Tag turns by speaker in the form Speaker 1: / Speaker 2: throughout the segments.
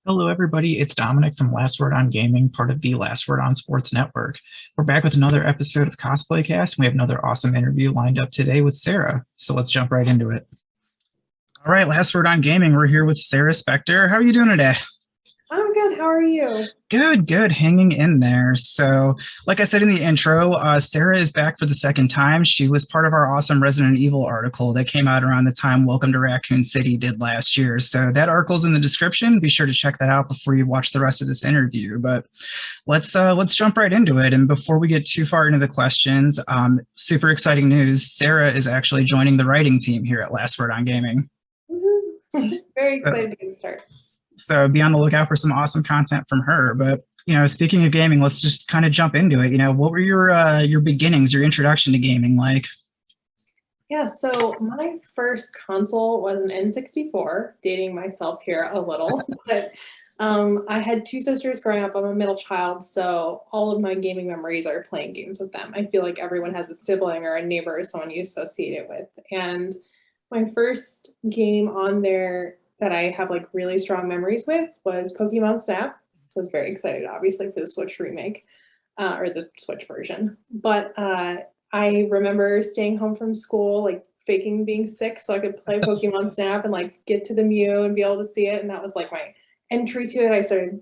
Speaker 1: Hello, everybody. It's Dominic from Last Word on Gaming, part of the Last Word on Sports Network. We're back with another episode of Cosplay Cast, and we have another awesome interview lined up today with Sarah. So let's jump right into it. All right, Last Word on Gaming. We're here with SarahSpectre. How are you doing today?
Speaker 2: I'm good. How are you?
Speaker 1: Good, hanging in there. So, like I said in the intro, Sarah is back for the second time. She was part of our awesome Resident Evil article that came out around the time Welcome to Raccoon City did last year. So that article's in the description. Be sure to check that out before you watch the rest of this interview. But let's jump right into it. And before we get too far into the questions, super exciting news: Sarah is actually joining the writing team here at Last Word on Gaming.
Speaker 2: Very
Speaker 1: So,
Speaker 2: excited to get started.
Speaker 1: So be on the lookout for some awesome content from her. But speaking of gaming, let's just kind of jump into it. What were your beginnings, your introduction to gaming like?
Speaker 2: Yeah, so my first console was an N64, dating myself here a little, but I had two sisters growing up. I'm a middle child, so all of my gaming memories are playing games with them. I feel like everyone has a sibling or a neighbor or someone you associate it with. And my first game on there that I have like really strong memories with was Pokemon Snap. So I was very excited, obviously, for the Switch remake or the Switch version. But I remember staying home from school, like faking being sick so I could play Pokemon Snap and like get to the Mew and be able to see it. And that was like my entry to it. I started,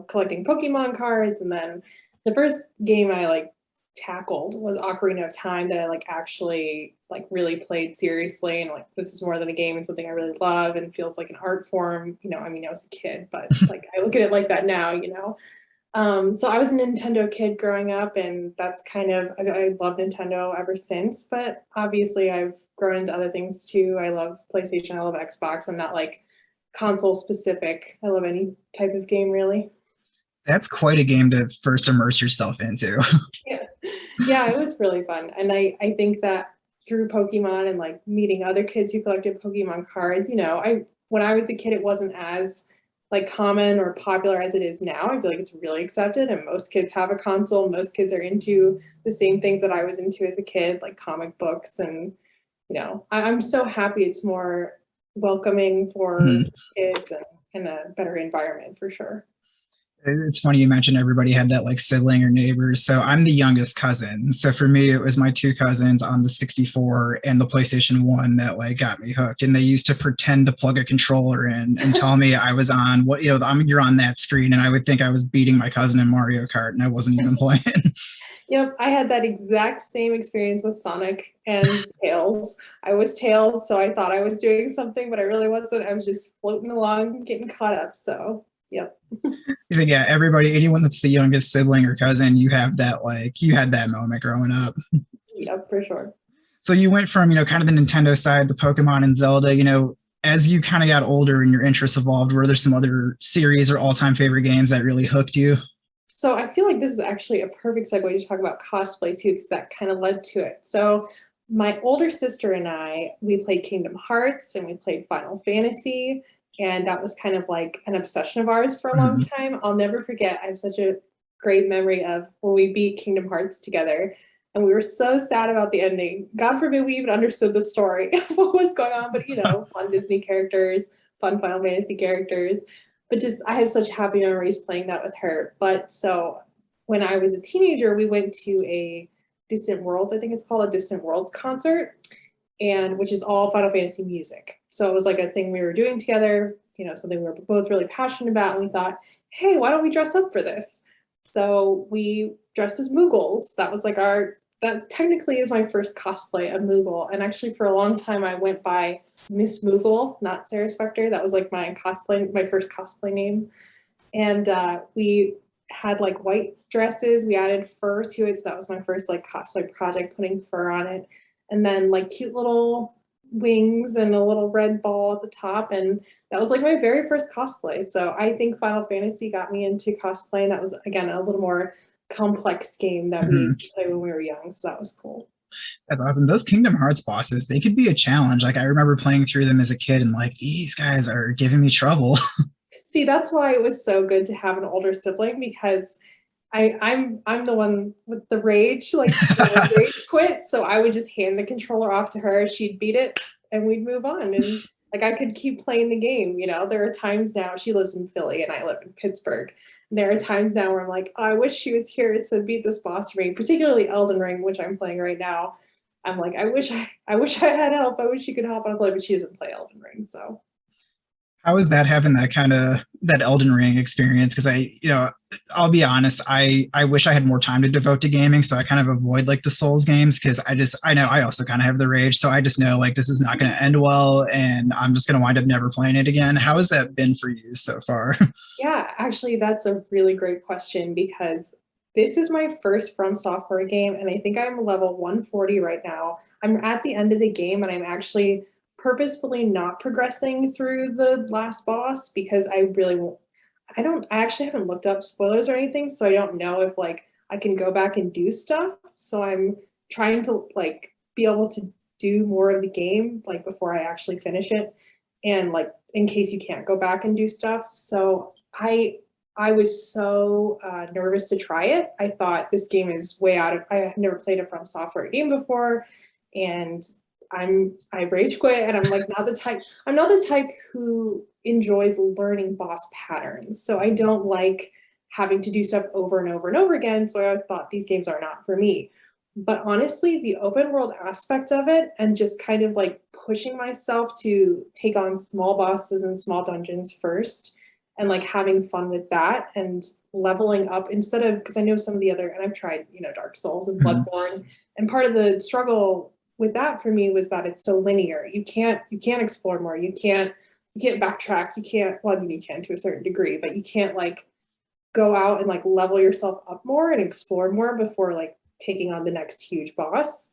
Speaker 2: collecting Pokemon cards. And then the first game I like tackled was Ocarina of Time that I like actually like really played seriously and like this is more than a game and something I really love and feels like an art form. I mean, I was a kid, but like I look at it like that now. So I was a Nintendo kid growing up, and that's kind of I love Nintendo ever since. But obviously, I've grown into other things too. I love PlayStation. I love Xbox. I'm not like console specific. I love any type of game, really.
Speaker 1: That's quite a game to first immerse yourself into.
Speaker 2: Yeah, yeah, it was really fun, and I think that through Pokemon and like meeting other kids who collected Pokemon cards, I when I was a kid, it wasn't as like common or popular as it is now. I feel like it's really accepted, and most kids have a console. Most kids are into the same things that I was into as a kid, like comic books, and I'm so happy it's more welcoming for
Speaker 1: Mhm.
Speaker 2: kids and a better environment for sure.
Speaker 1: It's funny you mentioned everybody had that like sibling or neighbors. So I'm the youngest cousin. So for me, it was my two cousins on the 64 and the PlayStation 1 that like got me hooked. And they used to pretend to plug a controller in and tell me I was on you're on that screen. And I would think I was beating my cousin in Mario Kart and I wasn't even playing.
Speaker 2: Yep, I had that exact same experience with Sonic and Tails. I was Tails, so I thought I was doing something, but I really wasn't. I was just floating along, getting caught up. So, yep.
Speaker 1: You think, yeah, everybody, anyone that's the youngest sibling or cousin, you had that moment growing up.
Speaker 2: Yep, for sure.
Speaker 1: So you went from, kind of the Nintendo side, the Pokemon and Zelda, as you kind of got older and your interests evolved, were there some other series or all-time favorite games that really hooked you?
Speaker 2: So I feel like this is actually a perfect segue to talk about cosplay too, because that kind of led to it. So my older sister and I, we played Kingdom Hearts and we played Final Fantasy, and that was kind of like an obsession of ours for a long
Speaker 1: Mhm.
Speaker 2: time. I'll never forget. I have such a great memory of when we beat Kingdom Hearts together, and we were so sad about the ending. God forbid we even understood the story of what was going on, but fun Disney characters, fun Final Fantasy characters, but just I have such happy memories playing that with her. But so when I was a teenager, we went to a Distant Worlds, I think it's called a Distant Worlds concert, and which is all Final Fantasy music. So it was like a thing we were doing together, something we were both really passionate about, and we thought, hey, why don't we dress up for this? So we dressed as Moogles. That was like that technically is my first cosplay of Moogle. And actually for a long time I went by Miss Moogle, not SarahSpectre. That was like my first cosplay name. And we had like white dresses. We added fur to it. So that was my first like cosplay project, putting fur on it. And then like cute little wings and a little red ball at the top. And that was like my very first cosplay. So I think Final Fantasy got me into cosplay. And that was, again, a little more complex game that we
Speaker 1: Mhm.
Speaker 2: played when we were young. So that was cool.
Speaker 1: That's awesome. Those Kingdom Hearts bosses, they could be a challenge. Like I remember playing through them as a kid and like, these guys are giving me trouble.
Speaker 2: See, that's why it was so good to have an older sibling, because I'm the one with the rage, like the rage quit. So I would just hand the controller off to her. She'd beat it, and we'd move on. And Like I could keep playing the game, you know. There are times now, she lives in Philly and I live in Pittsburgh. And there are times now where I'm like, oh, I wish she was here to beat this boss for me, particularly Elden Ring, which I'm playing right now. I'm like, I wish I had help. I wish she could hop on a play, but she doesn't play Elden Ring, so
Speaker 1: How is that having that kind of that Elden Ring experience? Because I'll be honest, I wish I had more time to devote to gaming, so I kind of avoid like the Souls games because I know I also kind of have the rage, so I just know like this is not going to end well, and I'm just going to wind up never playing it again. How has that been for you so far?
Speaker 2: yeah, actually, that's a really great question because this is my first From Software game, and I think I'm level 140 right now. I'm at the end of the game, and I'm actually purposefully not progressing through the last boss because I really won't. I actually haven't looked up spoilers or anything, so I don't know if like I can go back and do stuff. So I'm trying to like be able to do more of the game like before I actually finish it, and like in case you can't go back and do stuff. So I was so nervous to try it. I thought this game is way out of. I have never played a From Software game before, and I rage quit, and I'm like not the type. I'm not the type who enjoys learning boss patterns. So I don't like having to do stuff over and over and over again. So I always thought these games are not for me. But honestly, the open world aspect of it and just kind of like pushing myself to take on small bosses and small dungeons first and like having fun with that and leveling up instead of because I know some of the other and I've tried, you know, Dark Souls and Bloodborne, and part of the struggle with that for me was that it's so linear. You can't explore more. You can't backtrack. You can't, well, I mean, you can to a certain degree, but you can't like go out and like level yourself up more and explore more before like taking on the next huge boss.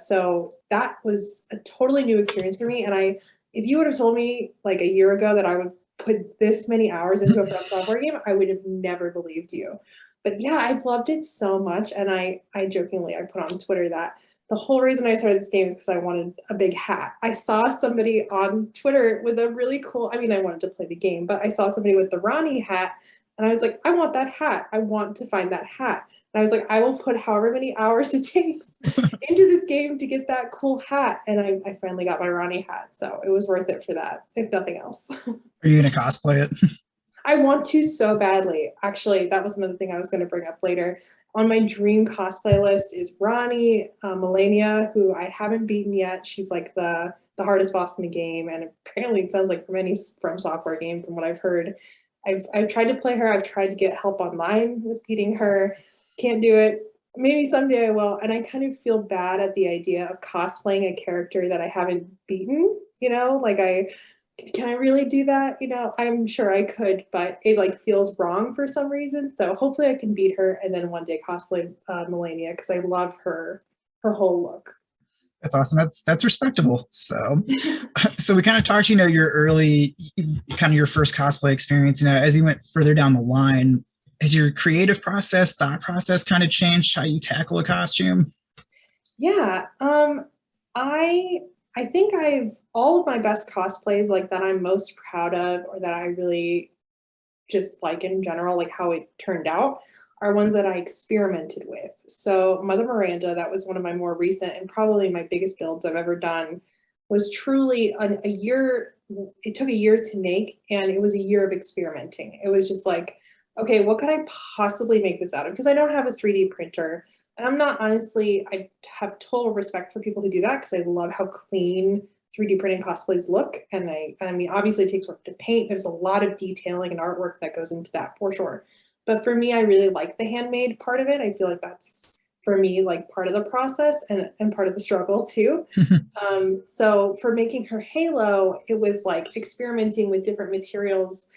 Speaker 2: So that was a totally new experience for me. And if you would have told me like a year ago that I would put this many hours into a From Software game, I would have never believed you. But yeah, I've loved it so much. And I jokingly, I put on Twitter that the whole reason I started this game is because I wanted a big hat. I saw somebody on Twitter with a really cool, I mean, I wanted to play the game, but I saw somebody with the Ronnie hat, and I was like, I want that hat. I want to find that hat. And I was like, I will put however many hours it takes into this game to get that cool hat. And I finally got my Ronnie hat. So it was worth it for that, if nothing else.
Speaker 1: Are you going to cosplay it?
Speaker 2: I want to so badly. Actually, that was another thing I was going to bring up later. On my dream cosplay list is Ronnie, Melania, who I haven't beaten yet. She's like the hardest boss in the game, and apparently it sounds like from any From Software game, from what I've heard. I've tried to play her. I've tried to get help online with beating her. Can't do it. Maybe someday I will. And I kind of feel bad at the idea of cosplaying a character that I haven't beaten. You know, like can I really do that? You know, I'm sure I could, but it like feels wrong for some reason. So hopefully I can beat her and then one day cosplay Melania because I love her whole look.
Speaker 1: That's awesome. That's respectable. So, so we kind of talked, your early, kind of your first cosplay experience. As you went further down the line, has your creative process, thought process, kind of changed how you tackle a costume?
Speaker 2: Yeah, I think I've all of my best cosplays like that I'm most proud of or that I really just like in general, like how it turned out, are ones that I experimented with. So Mother Miranda, that was one of my more recent and probably my biggest builds I've ever done, was truly a year. It took a year to make, and it was a year of experimenting. It was just like, okay, what could I possibly make this out of? Because I don't have a 3D printer. And I'm not honestly, I have total respect for people who do that because I love how clean 3D printing cosplays look. And I mean, obviously it takes work to paint. There's a lot of detailing and artwork that goes into that for sure. But for me, I really like the handmade part of it. I feel like that's for me, like part of the process and part of the struggle too. So for making her halo, it was like experimenting with different materials.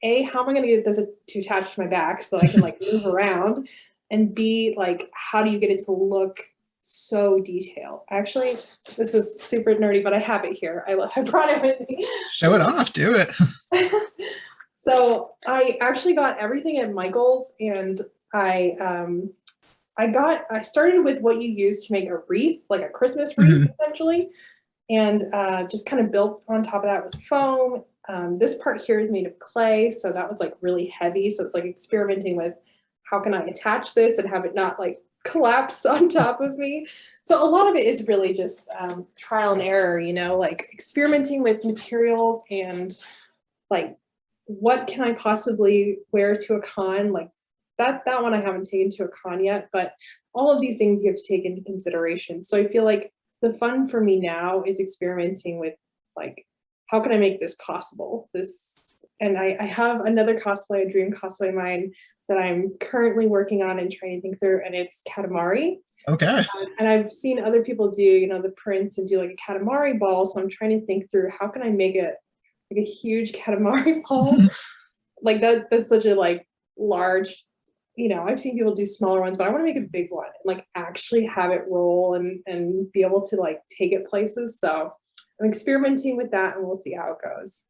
Speaker 2: How am I going to get this to attach to my back so I can like move around? And B, like, how do you get it to look so detailed? Actually, this is super nerdy, but I have it here. I brought it with me.
Speaker 1: Show it off. Do it.
Speaker 2: So I actually got everything at Michael's, and I started with what you use to make a wreath, like a Christmas wreath, essentially, and just kind of built on top of that with foam. This part here is made of clay, so that was like really heavy. So it's like experimenting with how can I attach this and have it not like collapse on top of me. So a lot of it is really just trial and error, like experimenting with materials and like what can I possibly wear to a con? Like that one I haven't taken to a con yet, but all of these things you have to take into consideration. So I feel like the fun for me now is experimenting with like how can I make this possible? And I have another cosplay, a dream cosplay of mine that I'm currently working on and trying to think through, and it's Katamari.
Speaker 1: Okay.
Speaker 2: And I've seen other people do, the prints and do like a Katamari ball. So I'm trying to think through how can I make it like a huge Katamari ball. Like that's such a like large, I've seen people do smaller ones, but I want to make a big one and like actually have it roll and be able to like take it places. So I'm experimenting with that and we'll see how it goes.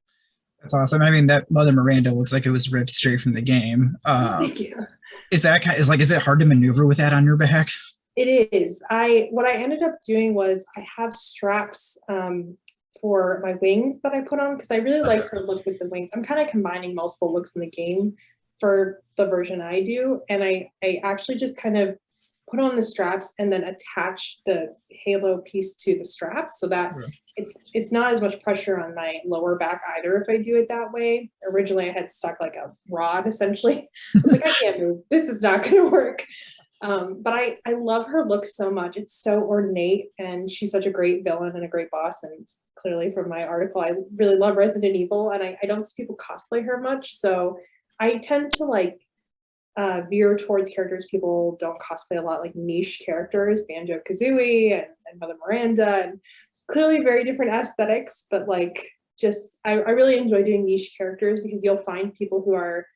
Speaker 1: That's awesome. I mean, that Mother Miranda looks like it was ripped straight from the game.
Speaker 2: Thank you.
Speaker 1: Is it hard to maneuver with that on your back?
Speaker 2: It is. What I ended up doing was I have straps for my wings that I put on because I really like her look with the wings. I'm kind of combining multiple looks in the game for the version I do. And I actually just kind of put on the straps and then attach the halo piece to the strap so that it's not as much pressure on my lower back either if I do it that way. Originally I had stuck like a rod essentially. I was like, I can't move. This is not going to work. But I love her look so much. It's so ornate and she's such a great villain and a great boss. And clearly from my article, I really love Resident Evil and I don't see people cosplay her much. So I tend to like veer towards characters people don't cosplay a lot, like niche characters, Banjo-Kazooie and Mother Miranda, and clearly very different aesthetics, but like just I really enjoy doing niche characters because you'll find people who are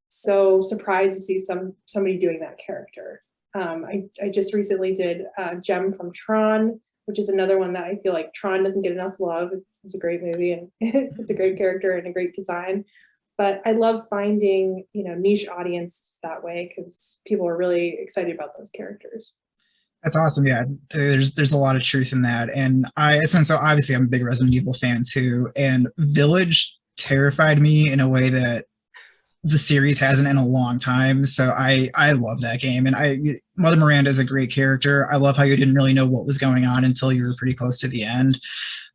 Speaker 2: so surprised to see somebody doing that character. I just recently did Gem from Tron, which is another one that I feel like Tron doesn't get enough love. It's a great movie and it's a great character and a great design. But I love finding, niche audience that way because people are really excited about those characters.
Speaker 1: That's awesome. Yeah, there's a lot of truth in that. And so obviously I'm a big Resident Evil fan too. And Village terrified me in a way that the series hasn't in a long time. So I love that game. And Mother Miranda is a great character. I love how you didn't really know what was going on until you were pretty close to the end.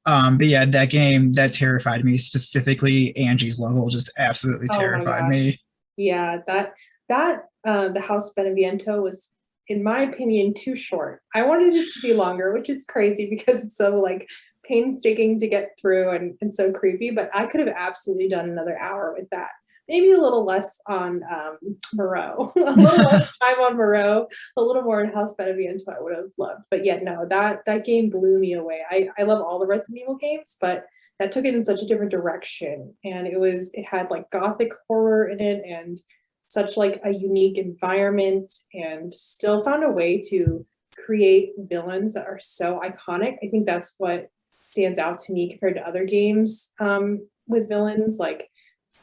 Speaker 1: But yeah, that game that terrified me, specifically Angie's level just absolutely terrified me.
Speaker 2: Yeah, the House Beneviento was, in my opinion, too short. I wanted it to be longer, which is crazy because it's so like painstaking to get through and so creepy, but I could have absolutely done another hour with that. Maybe a little less on Moreau, a little less time on Moreau, a little more in House Beneviento I would have loved. But yeah, no, that game blew me away. I love all the Resident Evil games, but that took it in such a different direction. And it had like gothic horror in it and such like a unique environment and still found a way to create villains that are so iconic. I think that's what stands out to me compared to other games with villains. Like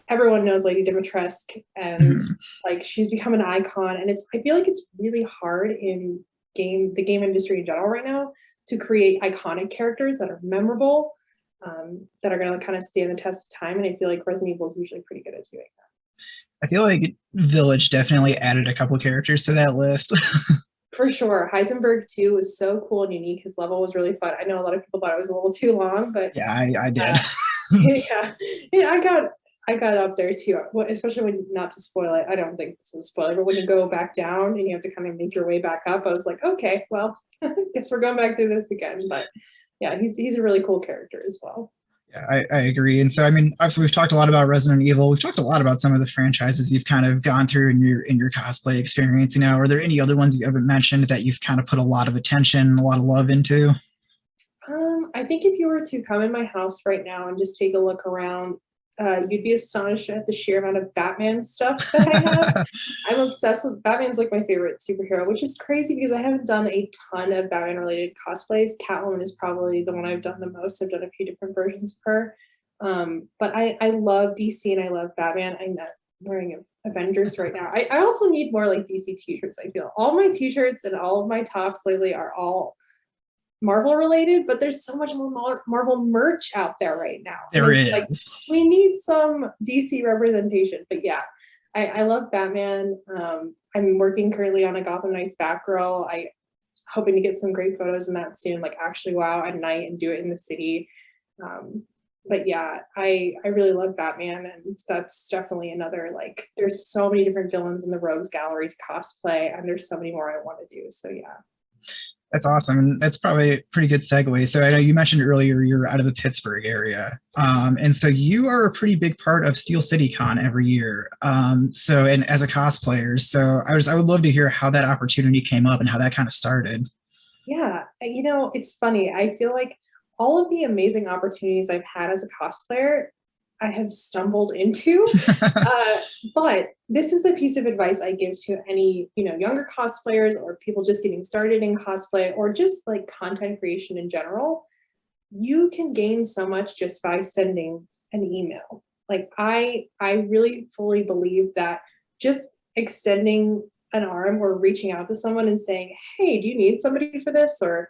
Speaker 2: everyone knows Lady Dimitrescu and like she's become an icon. And I feel like it's really hard in the game industry in general right now to create iconic characters that are memorable, that are going to kind of stand the test of time. And I feel like Resident Evil is usually pretty good at doing that.
Speaker 1: I feel like Village definitely added a couple characters to that list.
Speaker 2: For sure. Heisenberg too was so cool and unique. His level was really fun. I know a lot of people thought it was a little too long, but
Speaker 1: yeah, I did.
Speaker 2: Yeah, I got up there too, especially when, not to spoil it, I don't think this is a spoiler, but when you go back down and you have to kind of make your way back up, I was like, okay, well, I guess we're going back through this again. But yeah, he's a really cool character as well.
Speaker 1: Yeah, I agree. And so, I mean, obviously we've talked a lot about Resident Evil. We've talked a lot about some of the franchises you've kind of gone through in your cosplay experience. Are there any other ones you haven't mentioned that you've kind of put a lot of attention, a lot of love into?
Speaker 2: I think if you were to come in my house right now and just take a look around, you'd be astonished at the sheer amount of Batman stuff that I have. I'm obsessed with Batman's like my favorite superhero, which is crazy because I haven't done a ton of Batman related cosplays. Catwoman is probably the one I've done the most. I've done a few different versions of her. But I love DC and I love Batman. I'm wearing Avengers right now. I also need more like DC t-shirts. I feel all my t-shirts and all of my tops lately are all Marvel related, but there's so much more Marvel merch out there right now.
Speaker 1: There is.
Speaker 2: Like, we need some DC representation. But yeah, I love Batman. I'm working currently on a Gotham Knights Batgirl. I hoping to get some great photos in that soon, like actually go out at night and do it in the city. But yeah, I really love Batman, and that's definitely another, like, there's so many different villains in the Rogues Gallery to cosplay, and there's so many more I want to do. So yeah.
Speaker 1: That's awesome. And that's probably a pretty good segue. So I know you mentioned earlier you're out of the Pittsburgh area. And so you are a pretty big part of Steel City Con every year. And as a cosplayer, so I would love to hear how that opportunity came up and how that kind of started.
Speaker 2: Yeah, you know, it's funny. I feel like all of the amazing opportunities I've had as a cosplayer, I have stumbled into. Uh, but this is the piece of advice I give to any, you know, younger cosplayers or people just getting started in cosplay or just like content creation in general. You can gain so much just by sending an email. Like I really fully believe that just extending an arm or reaching out to someone and saying, hey, do you need somebody for this? Or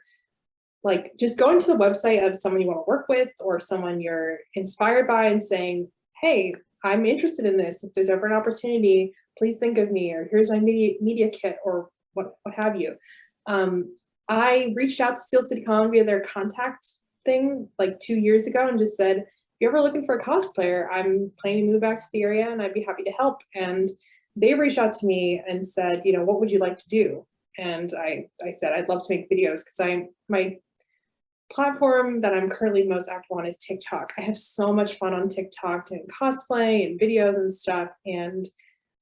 Speaker 2: like just going to the website of someone you want to work with or someone you're inspired by and saying, hey, I'm interested in this. If there's ever an opportunity, please think of me, or here's my media kit, or what have you. I reached out to Steel City Con via their contact thing like 2 years ago and just said, if you're ever looking for a cosplayer, I'm planning to move back to the area and I'd be happy to help. And they reached out to me and said, you know, what would you like to do? And I said, I'd love to make videos because my platform that I'm currently most active on is TikTok. I have so much fun on TikTok doing cosplay and videos and stuff. And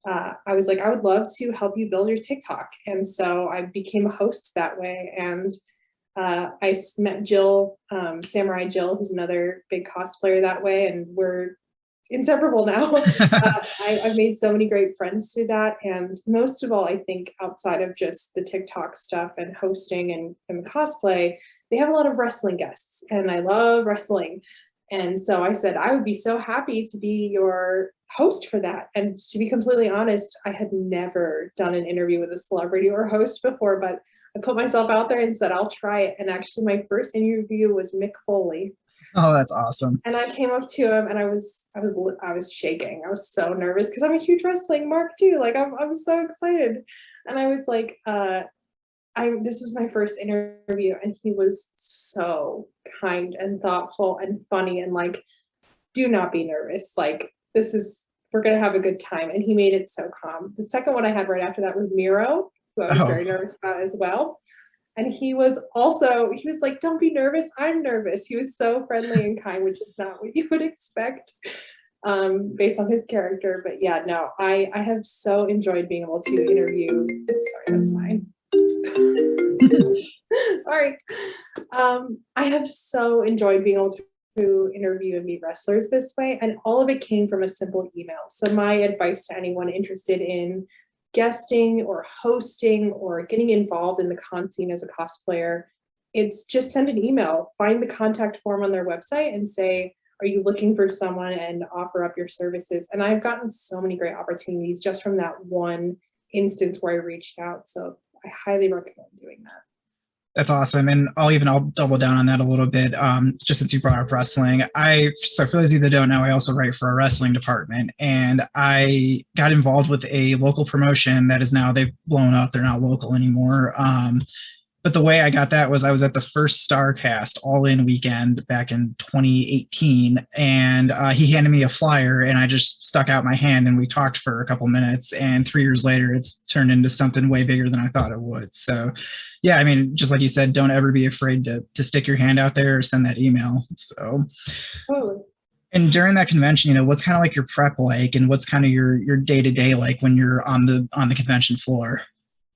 Speaker 2: I was like, I would love to help you build your TikTok. And so I became a host that way. And I met Jill, Samurai Jill, who's another big cosplayer that way. And we're inseparable now. I've made so many great friends through that. And most of all, I think outside of just the TikTok stuff and hosting and cosplay, they have a lot of wrestling guests and I love wrestling. And so I said, I would be so happy to be your host for that. And to be completely honest, I had never done an interview with a celebrity or host before, but I put myself out there and said, I'll try it. And actually my first interview was Mick Foley.
Speaker 1: Oh, that's awesome.
Speaker 2: And I came up to him and I was shaking. I was so nervous because I'm a huge wrestling mark too. Like I'm so excited. And I was like, this is my first interview. And he was so kind and thoughtful and funny and like, do not be nervous. Like we're gonna have a good time. And he made it so calm. The second one I had right after that was Miro, who I was very nervous about as well. And he was like, don't be nervous, I'm nervous. He was so friendly and kind, which is not what you would expect based on his character. But yeah, no, I have so enjoyed being able to interview. Sorry, that's mine. Sorry. I have so enjoyed being able to interview and meet wrestlers this way. And all of it came from a simple email. So my advice to anyone interested in guesting or hosting or getting involved in the con scene as a cosplayer, it's just send an email, find the contact form on their website and say, are you looking for someone, and offer up your services. And I've gotten so many great opportunities just from that one instance where I reached out. So I highly recommend doing that.
Speaker 1: That's awesome. And I'll double down on that a little bit. Just since you brought up wrestling, so for those of you that don't know, I also write for a wrestling department, and I got involved with a local promotion that is now, they've blown up. They're not local anymore. But the way I got that was I was at the first StarCast all-in weekend back in 2018, and he handed me a flyer, and I just stuck out my hand, and we talked for a couple minutes. And 3 years later, it's turned into something way bigger than I thought it would. So, yeah, I mean, just like you said, don't ever be afraid to stick your hand out there or send that email. So.
Speaker 2: Totally.
Speaker 1: And during that convention, what's kind of like your prep like, and what's kind of your day-to-day like when you're on the convention floor?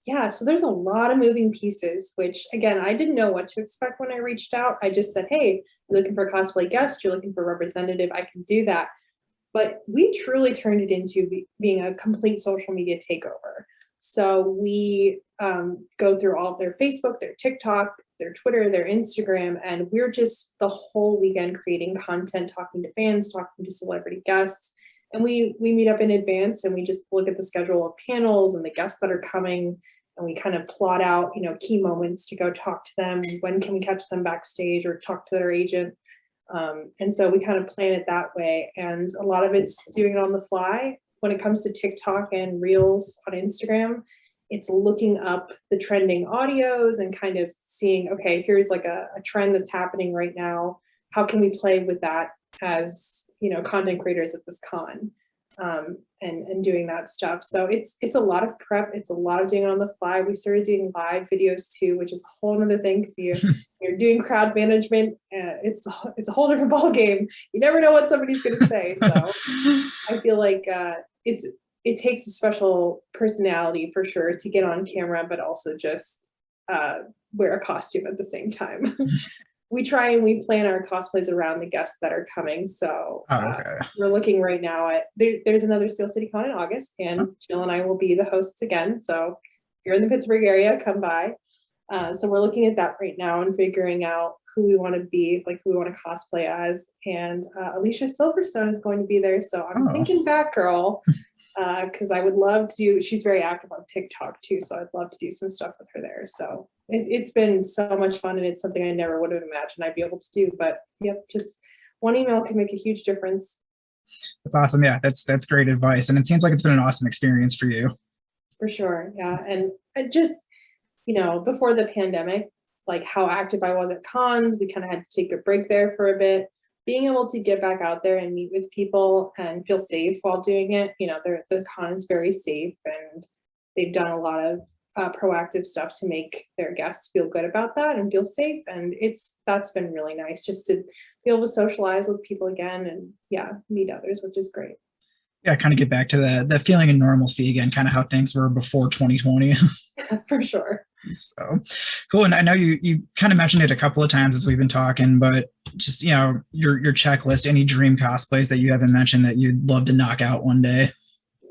Speaker 2: Yeah, so there's a lot of moving pieces, which again, I didn't know what to expect when I reached out. I just said, hey, you're looking for a cosplay guest, you're looking for a representative, I can do that. But we truly turned it into being a complete social media takeover. So we go through all of their Facebook, their TikTok, their Twitter, their Instagram, and we're just the whole weekend creating content, talking to fans, talking to celebrity guests. And we meet up in advance and we just look at the schedule of panels and the guests that are coming, and we kind of plot out, key moments to go talk to them. When can we catch them backstage or talk to their agent? And so we kind of plan it that way. And a lot of it's doing it on the fly. When it comes to TikTok and Reels on Instagram, It's looking up the trending audios and kind of seeing, okay, here's like a trend that's happening right now. How can we play with that as, you know, content creators at this con? And doing that stuff. So it's a lot of prep. It's a lot of doing it on the fly. We started doing live videos too, which is a whole other thing because you're doing crowd management. It's a whole different ball game. You never know what somebody's going to say. So I feel like it takes a special personality for sure to get on camera, but also just wear a costume at the same time. We try and we plan our cosplays around the guests that are coming. So we're looking right now at, there's another Steel City Con in August, and Jill and I will be the hosts again. So if you're in the Pittsburgh area, come by. So we're looking at that right now and figuring out who we want to be, like who we want to cosplay as. And Alicia Silverstone is going to be there. So I'm thinking Batgirl, because I would love to do, she's very active on TikTok too. So I'd love to do some stuff with her there. So it's been so much fun, and it's something I never would have imagined I'd be able to do. But yep, just one email can make a huge difference.
Speaker 1: That's awesome. Yeah, that's great advice. And it seems like it's been an awesome experience for you.
Speaker 2: For sure. Yeah. And just, you know, before the pandemic, like how active I was at cons, we kind of had to take a break there for a bit. Being able to get back out there and meet with people and feel safe while doing it, you know, the con is very safe, and they've done a lot of proactive stuff to make their guests feel good about that and feel safe. And that's been really nice just to be able to socialize with people again and meet others, which is great.
Speaker 1: Yeah, kind of get back to the feeling of normalcy again, kind of how things were before 2020.
Speaker 2: For sure.
Speaker 1: So cool. And I know you kind of mentioned it a couple of times as we've been talking, but just, you know, your checklist, any dream cosplays that you haven't mentioned that you'd love to knock out one day?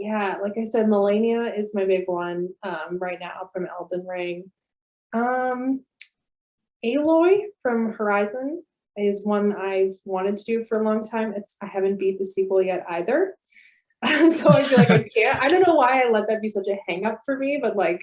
Speaker 2: Yeah, like I said, Melania is my big one right now from Elden Ring. Aloy from Horizon is one I've wanted to do for a long time. I haven't beat the sequel yet either. So I feel like I can't. I don't know why I let that be such a hang up for me, but like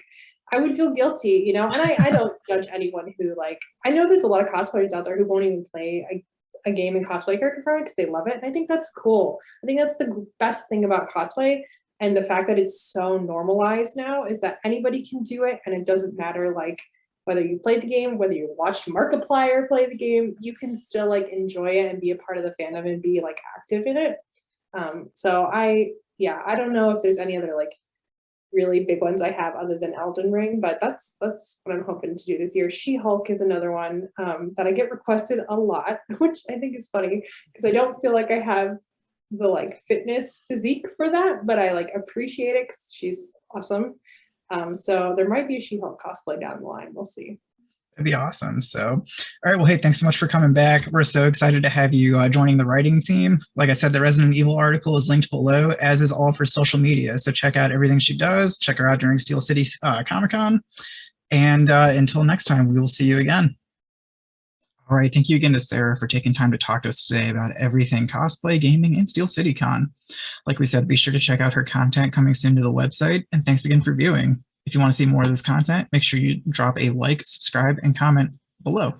Speaker 2: I would feel guilty, you know, and I don't judge anyone who, like, I know there's a lot of cosplayers out there who won't even play a game in cosplay character form because they love it. And I think that's cool. I think that's the best thing about cosplay. And the fact that it's so normalized now is that anybody can do it. And it doesn't matter, like, whether you played the game, whether you watched Markiplier play the game, you can still like enjoy it and be a part of the fandom and be like active in it. So I don't know if there's any other like really big ones I have other than Elden Ring, but that's what I'm hoping to do this year. She-Hulk is another one that I get requested a lot, which I think is funny because I don't feel like I have the like fitness physique for that, but I like appreciate it because she's awesome. So there might be a She-Hulk cosplay down the line. We'll see.
Speaker 1: That'd be awesome. So, all right. Well, hey, thanks so much for coming back. We're so excited to have you joining the writing team. Like I said, the Resident Evil article is linked below, as is all of her social media. So check out everything she does. Check her out during Steel City Comic-Con. And until next time, we will see you again. All right. Thank you again to Sarah for taking time to talk to us today about everything cosplay, gaming, and Steel City Con. Like we said, be sure to check out her content coming soon to the website. And thanks again for viewing. If you want to see more of this content, make sure you drop a like, subscribe, and comment below.